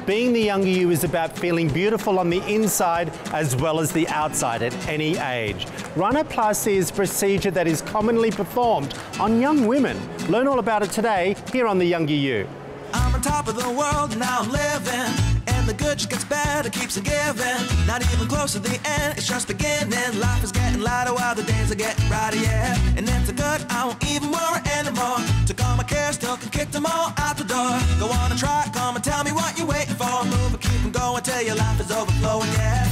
Being the younger you is about feeling beautiful on the inside as well as the outside at any age. Rhinoplasty is a procedure that is commonly performed on young women. Learn all about it today here on The Younger You. I'm on top of the world, now I'm living. And the good just gets better, keeps on giving. Not even close to the end, it's just beginning. Life is getting lighter while the days are getting brighter, yeah. And if they're good, I won't even worry anymore. Took all my cares, still can kick them all out the door. Go on and try, come and tell me what you're waiting for. Move and keep them going till your life is overflowing, yeah.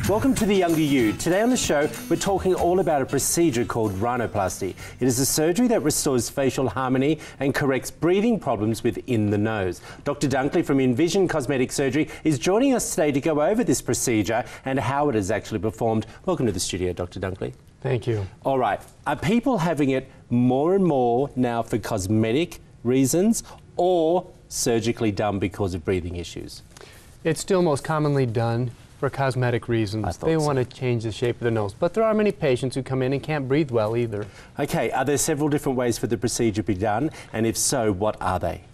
Welcome to The Younger You. Today on the show, we're talking all about a procedure called rhinoplasty. It is a surgery that restores facial harmony and corrects breathing problems within the nose. Dr. Dunkley from Envision Cosmetic Surgery is joining us today to go over this procedure and how it is actually performed. Welcome to the studio, Dr. Dunkley. Thank you. All right. Are people having it more and more now for cosmetic reasons or surgically done because of breathing issues? It's still most commonly done for cosmetic reasons. They want to change the shape of the nose. But there are many patients who come in and can't breathe well either. Okay, are there several different ways for the procedure to be done? And if so, what are they?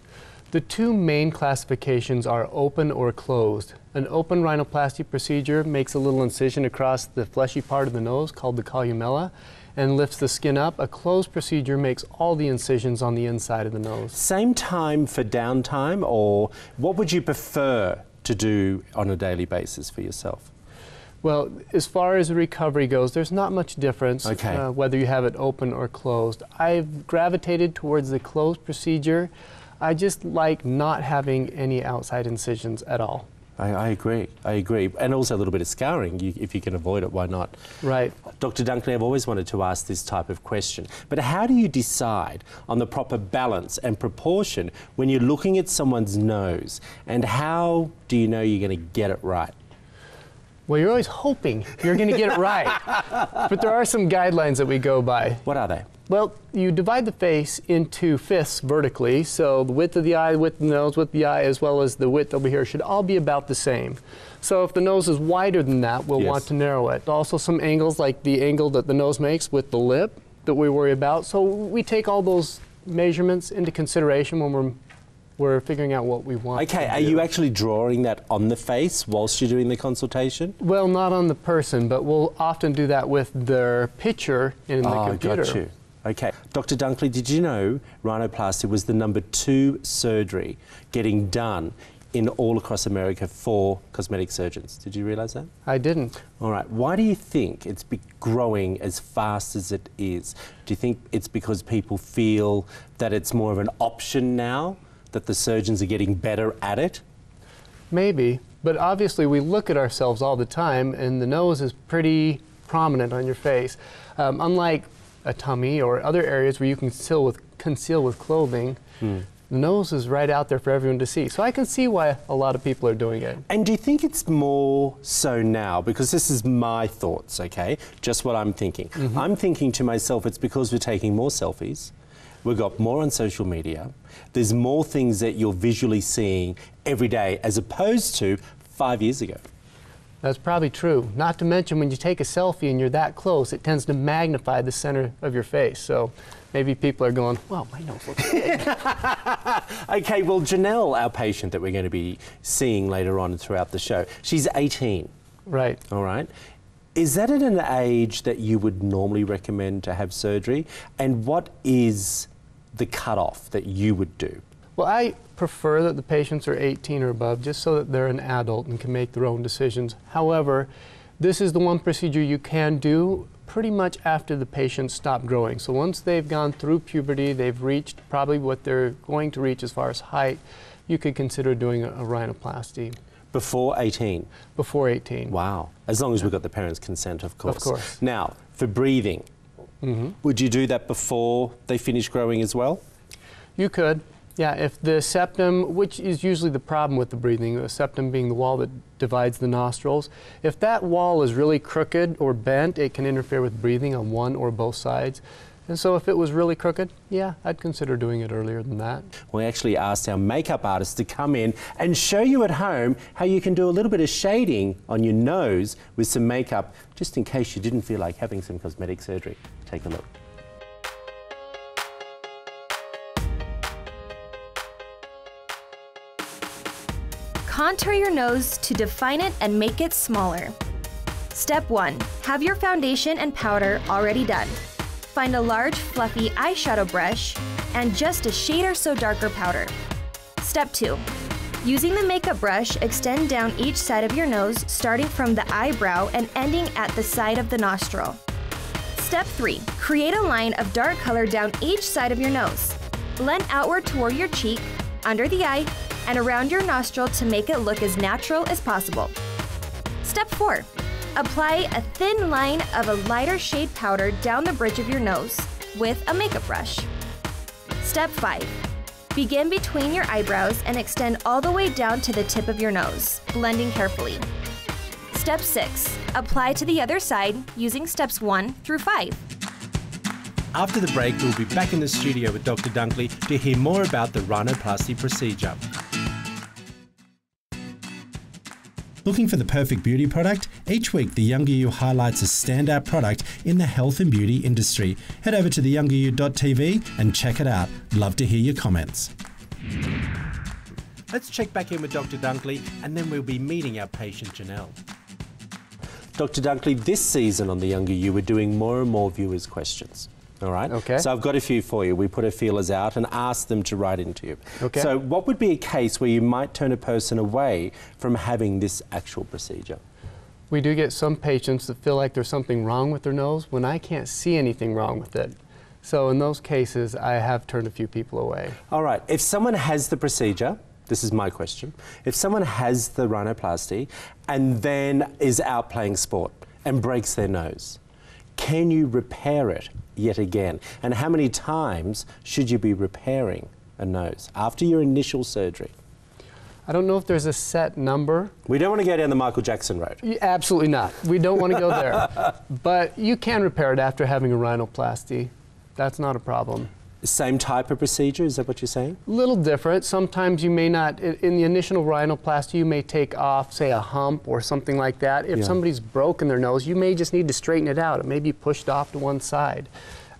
The two main classifications are open or closed. An open rhinoplasty procedure makes a little incision across the fleshy part of the nose called the columella and lifts the skin up. A closed procedure makes all the incisions on the inside of the nose. Same time for downtime, or what would you prefer to do on a daily basis for yourself? Well, as far as the recovery goes, there's not much difference whether you have it open or closed. I've gravitated towards the closed procedure. I just like not having any outside incisions at all. I agree. And also a little bit of scarring. If you can avoid it, why not? Right. Dr. Dunkley, I've always wanted to ask this type of question, but how do you decide on the proper balance and proportion when you're looking at someone's nose, and how do you know you're going to get it right? Well, you're always hoping you're going to get it right, but there are some guidelines that we go by. What are they? Well, you divide the face into fifths vertically, so the width of the eye, the width of the nose, width of the eye, as well as the width over here should all be about the same. So if the nose is wider than that, we'll want to narrow it. Also some angles, like the angle that the nose makes with the lip, that we worry about. So we take all those measurements into consideration when we're figuring out what we want to do. Are you actually drawing that on the face whilst you're doing the consultation? Well, not on the person, but we'll often do that with their picture in the computer. Got you. Okay. Dr. Dunkley, did you know rhinoplasty was the #2 surgery getting done in all across America for cosmetic surgeons? Did you realise that? I didn't. All right. Why do you think it's growing as fast as it is? Do you think it's because people feel that it's more of an option now, that the surgeons are getting better at it? Maybe, but obviously we look at ourselves all the time and the nose is pretty prominent on your face. Unlike a tummy or other areas where you can conceal with clothing, the nose is right out there for everyone to see. So I can see why a lot of people are doing it. And do you think it's more so now? Because this is my thoughts, okay? Just what I'm thinking. I'm thinking to myself, it's because we're taking more selfies. We've got more on social media. There's more things that you're visually seeing every day as opposed to 5 years ago. That's probably true. Not to mention when you take a selfie and you're that close, it tends to magnify the center of your face. So maybe people are going, well, my nose looks big. Okay, well, Janelle, our patient that we're going to be seeing later on throughout the show, she's 18. Right. All right. Is that at an age that you would normally recommend to have surgery? And what is the cutoff that you would do? Well, I prefer that the patients are 18 or above, just so that they're an adult and can make their own decisions. However, this is the one procedure you can do pretty much after the patients stop growing. So once they've gone through puberty, they've reached probably what they're going to reach as far as height, you could consider doing a rhinoplasty. Before 18? Before 18. Wow. As long as we've got the parents' consent, of course. Of course. Now, for breathing, would you do that before they finish growing as well? You could. Yeah, if the septum, which is usually the problem with the breathing, the septum being the wall that divides the nostrils, if that wall is really crooked or bent, it can interfere with breathing on one or both sides. And so if it was really crooked, yeah, I'd consider doing it earlier than that. We actually asked our makeup artist to come in and show you at home how you can do a little bit of shading on your nose with some makeup, just in case you didn't feel like having some cosmetic surgery. Take a look. Contour your nose to define it and make it smaller. Step 1. Have your foundation and powder already done. Find a large, fluffy eyeshadow brush and just a shade or so darker powder. Step 2. Using the makeup brush, extend down each side of your nose, starting from the eyebrow and ending at the side of the nostril. Step 3. Create a line of dark color down each side of your nose. Blend outward toward your cheek, under the eye, and around your nostril to make it look as natural as possible. Step 4. Apply a thin line of a lighter shade powder down the bridge of your nose with a makeup brush. Step 5. Begin between your eyebrows and extend all the way down to the tip of your nose, blending carefully. Step 6. Apply to the other side using steps 1 through 5. After the break, we'll be back in the studio with Dr. Dunkley to hear more about the rhinoplasty procedure. Looking for the perfect beauty product? Each week, The Younger You highlights a standout product in the health and beauty industry. Head over to theyoungeryou.tv and check it out. Love to hear your comments. Let's check back in with Dr. Dunkley and then we'll be meeting our patient Janelle. Dr. Dunkley, this season on The Younger You, we're doing more and more viewers' questions. All right? Okay. So I've got a few for you. We put our feelers out and asked them to write into you. Okay. So what would be a case where you might turn a person away from having this actual procedure? We do get some patients that feel like there's something wrong with their nose when I can't see anything wrong with it. So in those cases, I have turned a few people away. All right. If someone has the procedure, this is my question, if someone has the rhinoplasty and then is out playing sport and breaks their nose, can you repair it yet again? And how many times should you be repairing a nose after your initial surgery? I don't know if there's a set number. We don't want to go down the Michael Jackson road. Absolutely not. We don't want to go there. But you can repair it after having a rhinoplasty. That's not a problem. Same type of procedure, is that what you're saying? A little different. Sometimes you may not, in the initial rhinoplasty, you may take off, say, a hump or something like that. If somebody's broken their nose, you may just need to straighten it out. It may be pushed off to one side,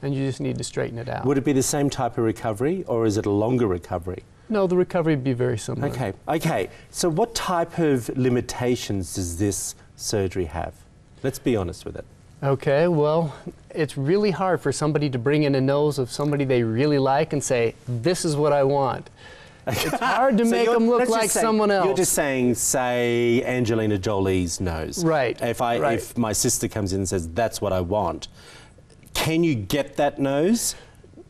and you just need to straighten it out. Would it be the same type of recovery, or is it a longer recovery? No, the recovery would be very similar. Okay, okay. So what type of limitations does this surgery have? Let's be honest with it. Okay, well, it's really hard for somebody to bring in a nose of somebody they really like and say, this is what I want. It's hard to make them look like someone else. You're just saying, say, Angelina Jolie's nose. Right. If my sister comes in and says, that's what I want, can you get that nose?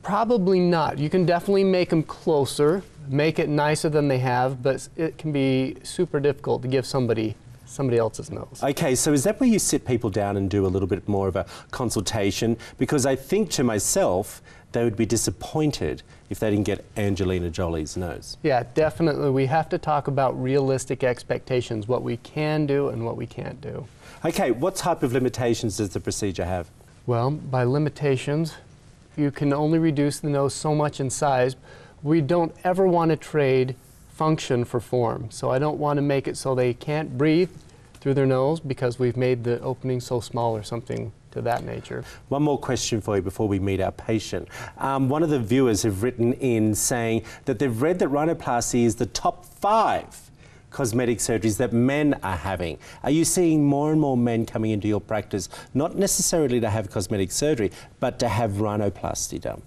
Probably not. You can definitely make them closer, make it nicer than they have, but it can be super difficult to give somebody else's nose. Okay, so is that where you sit people down and do a little bit more of a consultation? Because I think to myself, they would be disappointed if they didn't get Angelina Jolie's nose. Yeah, definitely. We have to talk about realistic expectations, what we can do and what we can't do. Okay, what type of limitations does the procedure have? Well, by limitations, you can only reduce the nose so much in size. We don't ever want to trade function for form. So I don't want to make it so they can't breathe through their nose because we've made the opening so small or something to that nature. One more question for you before we meet our patient. One of the viewers have written in saying that they've read that rhinoplasty is the top 5 cosmetic surgeries that men are having. Are you seeing more and more men coming into your practice, not necessarily to have cosmetic surgery, but to have rhinoplasty done?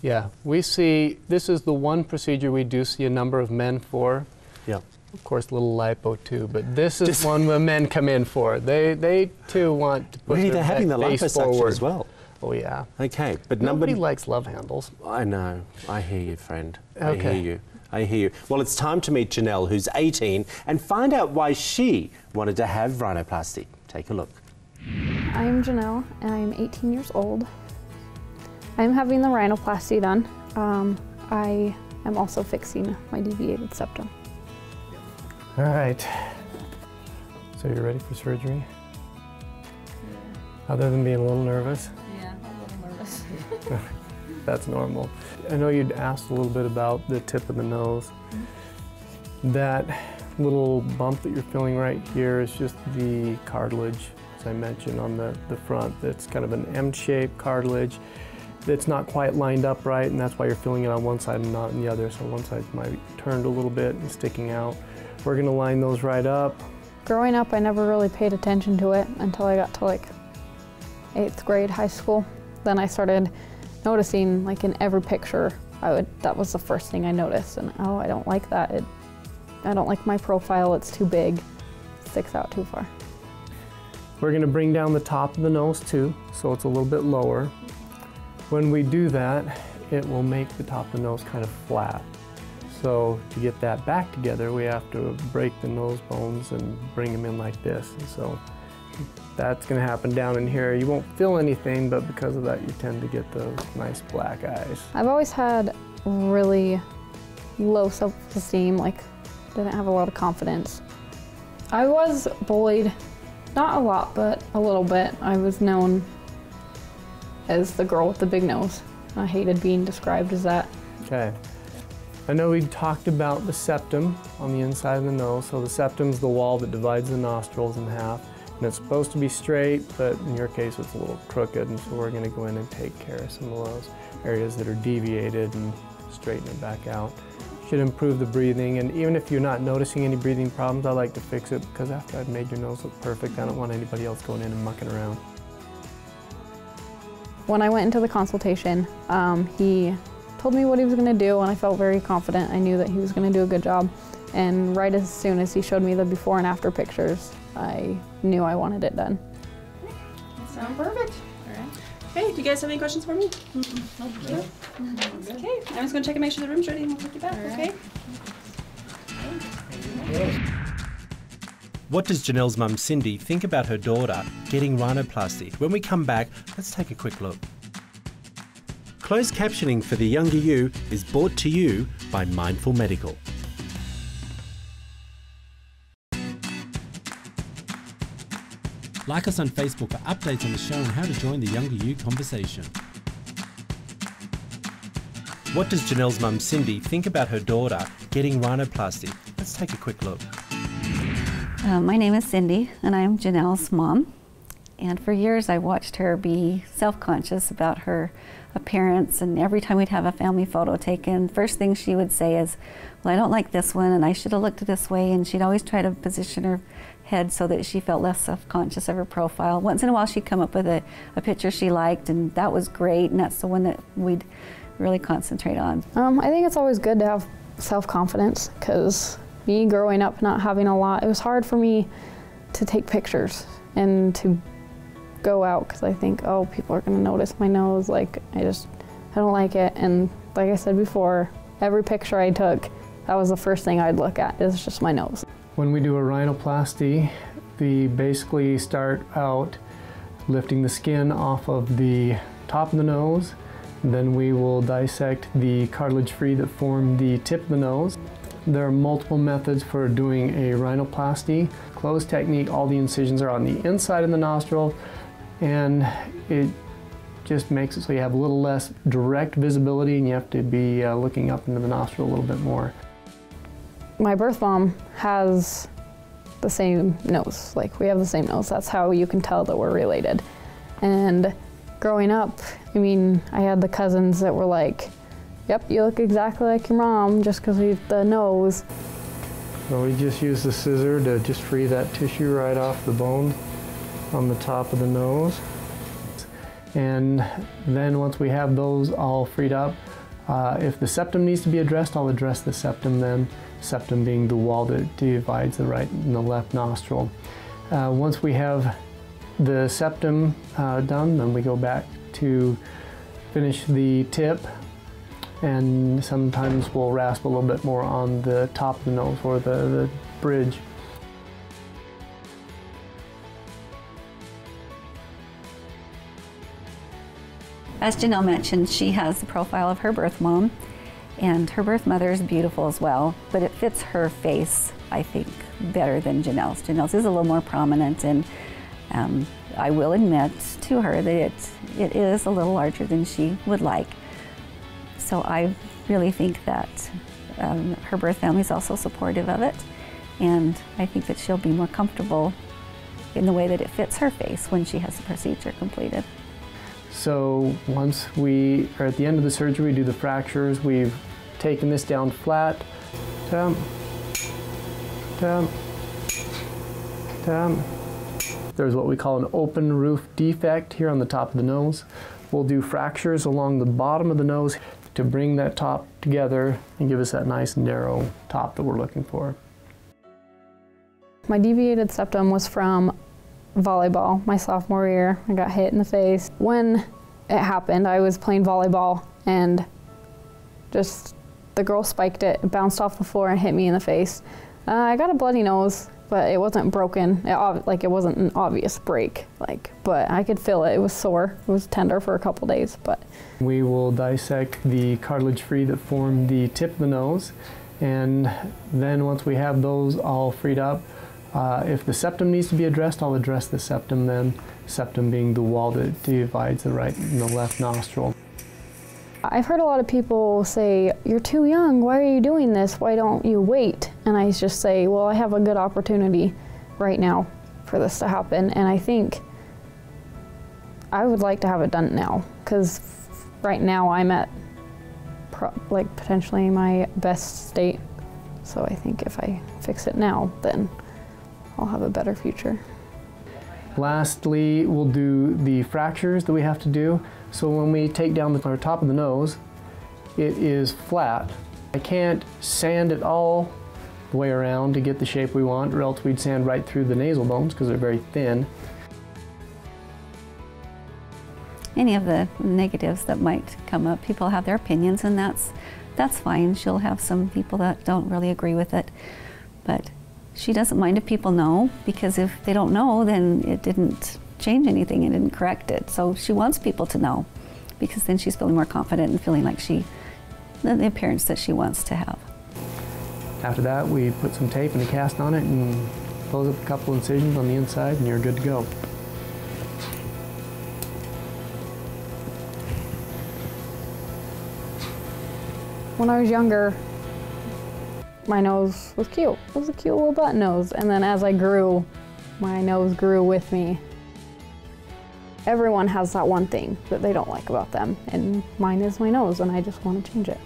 Yeah, we see, this is the one procedure we do see a number of men for. Yeah. Of course, little lipo too, but this is one where men come in for. They too want to put they're having the liposuction as well. Oh yeah. Okay, but nobody likes love handles. I know. I hear you, friend. Okay. I hear you. I hear you. Well, it's time to meet Janelle, who's 18, and find out why she wanted to have rhinoplasty. Take a look. I'm Janelle, and I'm 18 years old. I'm having the rhinoplasty done. I am also fixing my deviated septum. All right. So you're ready for surgery? Yeah. Other than being a little nervous? Yeah, I'm a little nervous. That's normal. I know you'd asked a little bit about the tip of the nose. Mm-hmm. That little bump that you're feeling right here is just the cartilage, as I mentioned, on the front. It's kind of an M-shaped cartilage that's not quite lined up right, and that's why you're feeling it on one side and not on the other. So one side might turned a little bit and sticking out. We're going to line those right up. Growing up, I never really paid attention to it until I got to like 8th grade high school. Then I started noticing, like in every picture, that was the first thing I noticed, and oh, I don't like that. I don't like my profile, it's too big, it sticks out too far. We're going to bring down the top of the nose too, so it's a little bit lower. When we do that, it will make the top of the nose kind of flat. So to get that back together, we have to break the nose bones and bring them in like this. And so that's going to happen down in here. You won't feel anything, but because of that, you tend to get those nice black eyes. I've always had really low self-esteem, like didn't have a lot of confidence. I was bullied, not a lot, but a little bit. I was known as the girl with the big nose. I hated being described as that. Okay. I know we talked about the septum on the inside of the nose. So the septum's the wall that divides the nostrils in half. And it's supposed to be straight, but in your case it's a little crooked, and so we're going to go in and take care of some of those areas that are deviated and straighten it back out. Should improve the breathing, and even if you're not noticing any breathing problems, I like to fix it because after I've made your nose look perfect, I don't want anybody else going in and mucking around. When I went into the consultation, he told me what he was going to do, and I felt very confident. I knew that he was going to do a good job, and right as soon as he showed me the before and after pictures, I knew I wanted it done. Sound perfect. All right. Okay, do you guys have any questions for me? Okay. Okay, I'm just going to check and make sure the room's ready and we'll take you back, okay? What does Janelle's mum Cindy think about her daughter getting rhinoplasty? When we come back, let's take a quick look. Closed captioning for the younger you is brought to you by Mindful Medical. Like us on Facebook for updates on the show and how to join the younger you conversation. What does Janelle's mum Cindy think about her daughter getting rhinoplasty? Let's take a quick look. My name is Cindy, and I'm Janelle's mom. And for years I watched her be self-conscious about her appearance, and every time we'd have a family photo taken, first thing she would say is, well, I don't like this one, and I should have looked this way, and she'd always try to position her head so that she felt less self-conscious of her profile. Once in a while she'd come up with a picture she liked, and that was great, and that's the one that we'd really concentrate on. I think it's always good to have self-confidence, because me growing up not having a lot, it was hard for me to take pictures and to go out, because I think, oh, people are going to notice my nose, like I don't like it. And like I said before, every picture I took, that was the first thing I'd look at, is just my nose. When we do a rhinoplasty, we basically start out lifting the skin off of the top of the nose. Then we will dissect the cartilage free that form the tip of the nose. There are multiple methods for doing a rhinoplasty. Closed technique, all the incisions are on the inside of the nostril, and it just makes it so you have a little less direct visibility, and you have to be looking up into the nostril a little bit more. My birth mom has the same nose, like we have the same nose. That's how you can tell that we're related. And growing up, I mean, I had the cousins that were like, yep, you look exactly like your mom just because we have the nose. So we just use the scissor to just free that tissue right off the bone on the top of the nose. And then once we have those all freed up, if the septum needs to be addressed, I'll address the septum then. Septum being the wall that divides the right and the left nostril. Once we have the septum done, then we go back to finish the tip, and sometimes we'll rasp a little bit more on the top of the nose or the bridge. As Janelle mentioned, she has the profile of her birth mom, and her birth mother is beautiful as well, but it fits her face, I think, better than Janelle's. Janelle's is a little more prominent, and I will admit to her that it is a little larger than she would like. So I really think that her birth family is also supportive of it, and I think that she'll be more comfortable in the way that it fits her face when she has the procedure completed. So once we are at the end of the surgery, we do the fractures. We've taken this down flat. tap, tap, tap. There's what we call an open roof defect here on the top of the nose. We'll do fractures along the bottom of the nose to bring that top together and give us that nice narrow top that we're looking for. My deviated septum was from volleyball my sophomore year. I got hit in the face. When it happened, I was playing volleyball and just the girl spiked it, bounced off the floor and hit me in the face. I got a bloody nose, but it wasn't broken. It wasn't an obvious break, but I could feel it. It was sore. It was tender for a couple days, but. We will dissect the cartilage free that formed the tip of the nose, and then once we have those all freed up, if the septum needs to be addressed, I'll address the septum then, septum being the wall that divides the right and the left nostril. I've heard a lot of people say, "You're too young, why are you doing this? Why don't you wait?" And I just say, well, I have a good opportunity right now for this to happen, and I think I would like to have it done now, because right now I'm at potentially my best state. So I think if I fix it now, then I'll have a better future. Lastly, we'll do the fractures that we have to do. So when we take down the top of the nose, it is flat. I can't sand it all the way around to get the shape we want, or else we'd sand right through the nasal bones because they're very thin. Any of the negatives that might come up, people have their opinions, and that's fine. She'll have some people that don't really agree with it, but she doesn't mind if people know, because if they don't know, then it didn't change anything, it didn't correct it. So she wants people to know, because then she's feeling more confident and feeling like the appearance that she wants to have. After that, we put some tape and a cast on it and close up a couple incisions on the inside, and you're good to go. When I was younger, my nose was cute. It was a cute little button nose. And then as I grew, my nose grew with me. Everyone has that one thing that they don't like about them, and mine is my nose, and I just want to change it.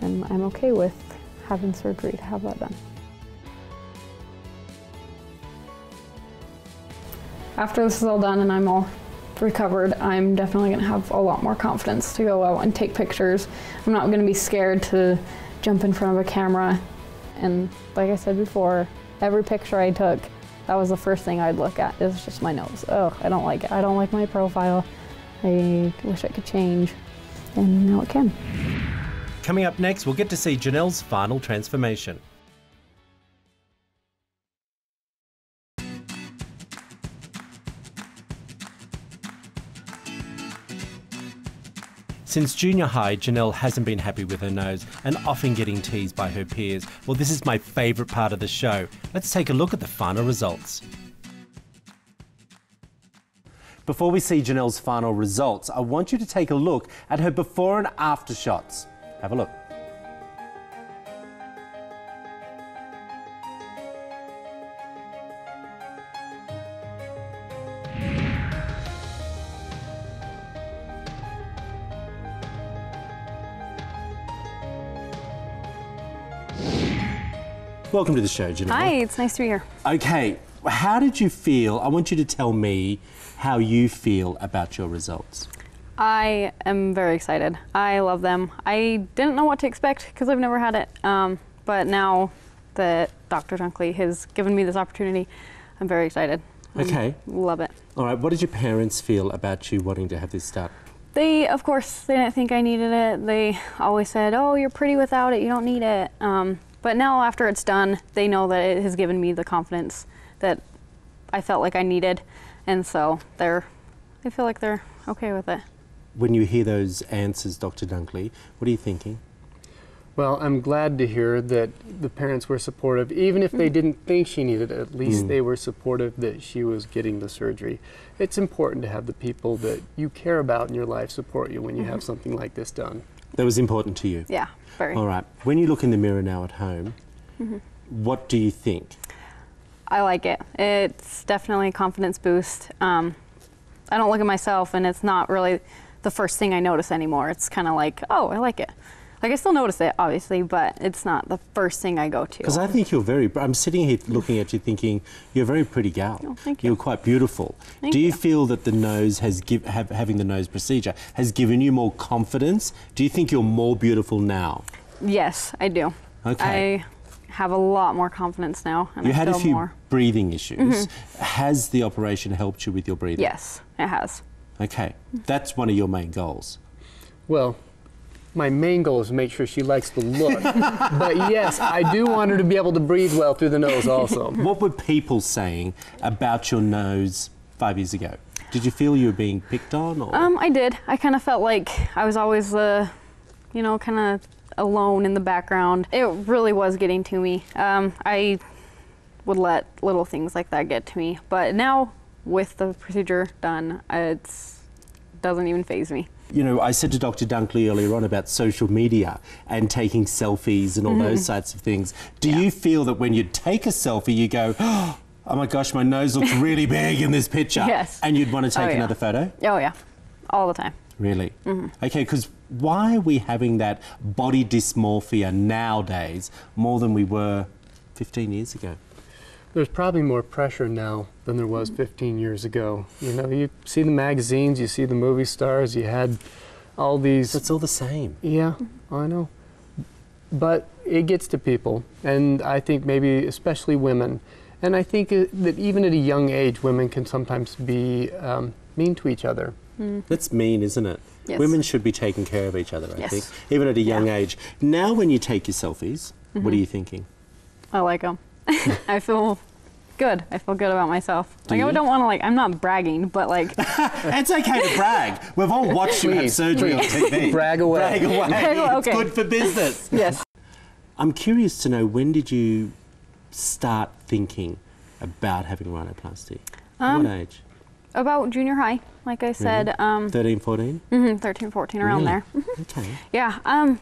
And I'm okay with having surgery to have that done. After this is all done and I'm all recovered, I'm definitely going to have a lot more confidence to go out and take pictures. I'm not going to be scared to jump in front of a camera. And like I said before, every picture I took, that was the first thing I'd look at. It was just my nose. Oh, I don't like it. I don't like my profile. I wish I could change. And now it can. Coming up next, we'll get to see Janelle's final transformation. Since junior high, Janelle hasn't been happy with her nose and often getting teased by her peers. Well, this is my favourite part of the show. Let's take a look at the final results. Before we see Janelle's final results, I want you to take a look at her before and after shots. Have a look. Welcome to the show, Janelle. Hi, it's nice to be here. Okay, how did you feel? I want you to tell me how you feel about your results. I am very excited. I love them. I didn't know what to expect because I've never had it, but now that Dr. Dunkley has given me this opportunity, I'm very excited. Okay. Love it. All right, what did your parents feel about you wanting to have this done? They, of course, they didn't think I needed it. They always said, oh, you're pretty without it, you don't need it. But now after it's done, they know that it has given me the confidence that I felt like I needed. And so I feel like they're okay with it. When you hear those answers, Dr. Dunkley, what are you thinking? Well, I'm glad to hear that the parents were supportive. Even if they didn't think she needed it, at least they were supportive that she was getting the surgery. It's important to have the people that you care about in your life support you when you have something like this done. That was important to you? Yeah, very. All right. When you look in the mirror now at home, what do you think? I like it. It's definitely a confidence boost. I don't look at myself, and it's not really the first thing I notice anymore. It's kind of like, oh, I like it. Like, I still notice it, obviously, but it's not the first thing I go to. Because I think you're very, I'm sitting here looking at you thinking, you're a very pretty gal. Oh, thank you. You're quite beautiful. Thank Do you you. feel that the nose has, having the nose procedure has given you more confidence? Do you think you're more beautiful now? Yes, I do. Okay. I have a lot more confidence now, and You I had a feel few more. breathing issues. Has the operation helped you with your breathing? Yes, it has. Okay. That's one of your main goals. Well, my main goal is to make sure she likes the look. But yes, I do want her to be able to breathe well through the nose also. What were people saying about your nose 5 years ago? Did you feel you were being picked on? Or? I did. I kind of felt like I was always, you know, kind of alone in the background. It really was getting to me. I would let little things like that get to me. But now, with the procedure done, it doesn't even faze me. You know, I said to Dr. Dunkley earlier on about social media and taking selfies and all those types of things. Do you feel that when you take a selfie, you go, oh my gosh, my nose looks really big in this picture? Yes. And you'd want to take another photo? Oh, yeah. All the time. Really? Okay, because why are we having that body dysmorphia nowadays more than we were 15 years ago? There's probably more pressure now than there was 15 years ago. You know, you see the magazines, you see the movie stars, you had all these... It's all the same. Yeah, I know. But it gets to people, and I think maybe especially women. And I think that even at a young age, women can sometimes be mean to each other. That's mean, isn't it? Yes. Women should be taking care of each other, I Yes. think, even at a young age. Now when you take your selfies, what are you thinking? I like them. I feel good. I feel good about myself. Do Like, I you? don't want to, like, I'm not bragging, but, like... It's okay to brag. We've all watched you have surgery on TV. Brag away. Brag away. Brag away, It's okay. good for business. Yes. I'm curious to know, when did you start thinking about having rhinoplasty? What age? About junior high, like I said. 13, 14? 13, 14, around there. Okay. Yeah.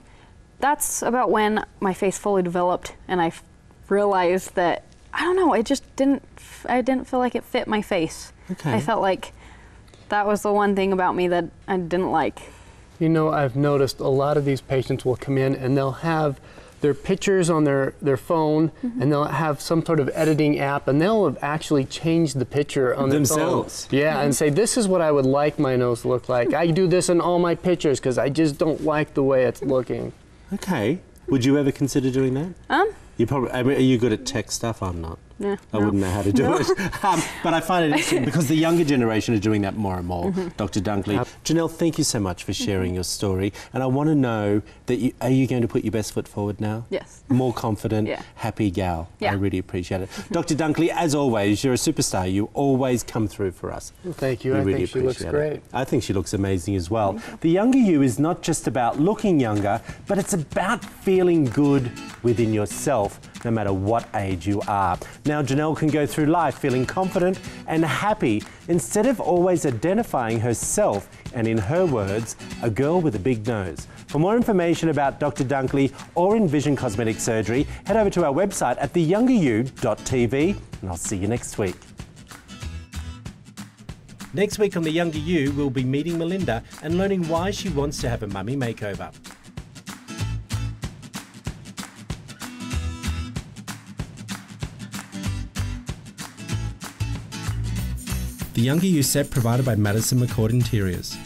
That's about when my face fully developed, and I realized that, I don't know, it just I didn't feel like it fit my face. Okay. I felt like that was the one thing about me that I didn't like. You know, I've noticed a lot of these patients will come in and they'll have their pictures on their phone, and they'll have some sort of editing app, and they'll have actually changed the picture on themselves. Their phone. Yeah, and say, this is what I would like my nose to look like. I do this in all my pictures because I just don't like the way it's looking. Okay. Would you ever consider doing that? You probably. I mean, are you good at tech stuff? I'm not. Yeah, I wouldn't know how to do it. But I find it interesting because the younger generation are doing that more and more. Dr. Dunkley. Janelle, thank you so much for sharing your story. And I want to know that are you going to put your best foot forward now? Yes. More confident, happy gal. Yeah. I really appreciate it. Dr. Dunkley, as always, you're a superstar. You always come through for us. Well, thank you. We I really think she looks appreciate great. it. I think she looks amazing as well. The younger you is not just about looking younger, but it's about feeling good within yourself, no matter what age you are. Now, Janelle can go through life feeling confident and happy instead of always identifying herself and, in her words, a girl with a big nose. For more information about Dr. Dunkley or Envision Cosmetic Surgery, head over to our website at theyoungeryou.tv, and I'll see you next week. Next week on The Younger You, we'll be meeting Melinda and learning why she wants to have a mummy makeover. The Younger You set provided by Madison McCord Interiors.